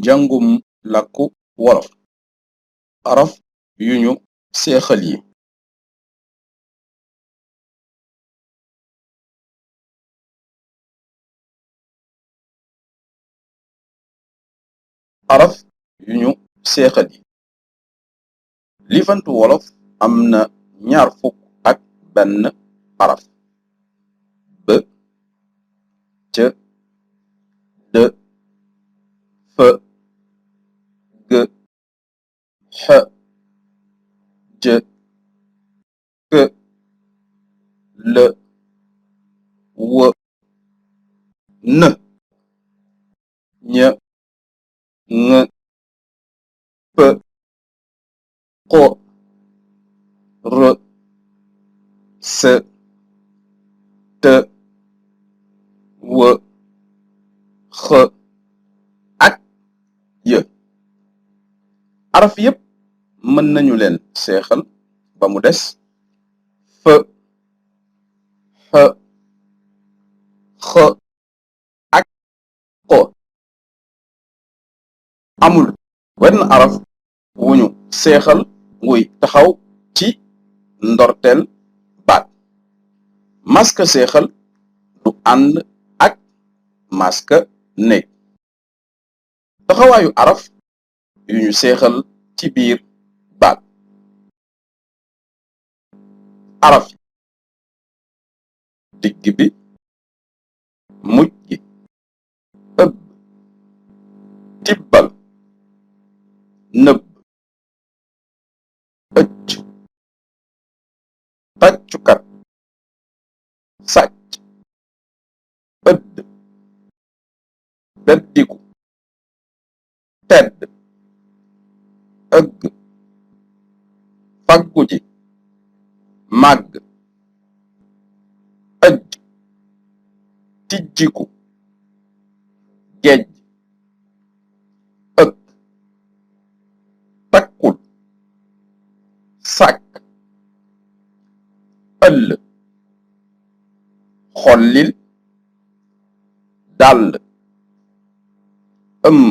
njàngum làkku wolof araf yu ñu seexal yi araf yu ñu seexal yi liifantu wolof am na ñaar fukk ak benn araf b c d f g x j k l w n ñ ŋ p q r s t w x ak y araf yépp mën nañu leen seexal ba mu des f x x ak q amul wenn araf wu ñu seexal wuy taxaw ci ndorteel baat maska seexal du ànd ak maska néeg taxawaayu araf yu ñu seexal ci biir baat araf yi digg bi mujj gi ëbb tibbal nëbb ëcc tàccukat sàcc ëdd beddiku tedd ëgg faggu ji màgg ëjj tijjiku gejj ëkk takkul sàkk ëll xollil dàll ëmm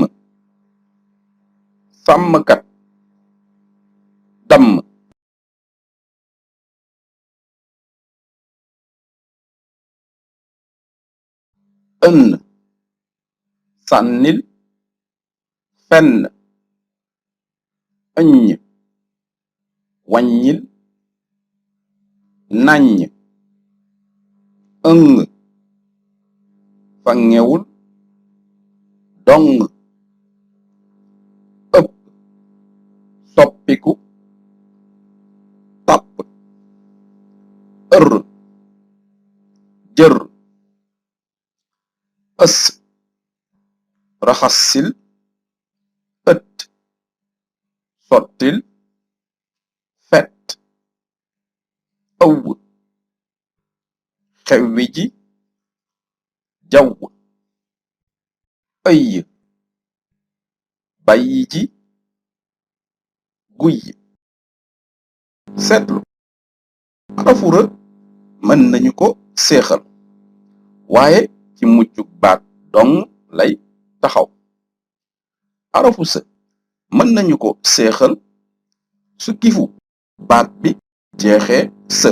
sàmmkat damm ënn sànnil fenn ëññ wàññil nàññ ëng fanŋewul dong ëpp soppiku tàpp ër jër ës raxasil ët sottil fet ëww xewwi ji jaww ëyy bàyyi ji guy seetlu arafu rë mën nañu ko seexal waaye ci mujjug baat dong lay taxaw arafu së mën nañu ko seexal su gifu baat bi jeexee së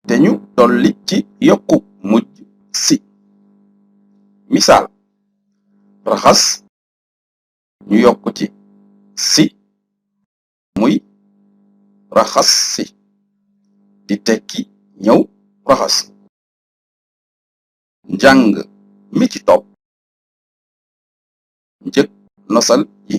te ñu dolli ci yokkuk mujj si misaal raxas ñu yokk ci si muy raxas si di tekki ñëw raxas njàng mi ci topp njëkk nosal yi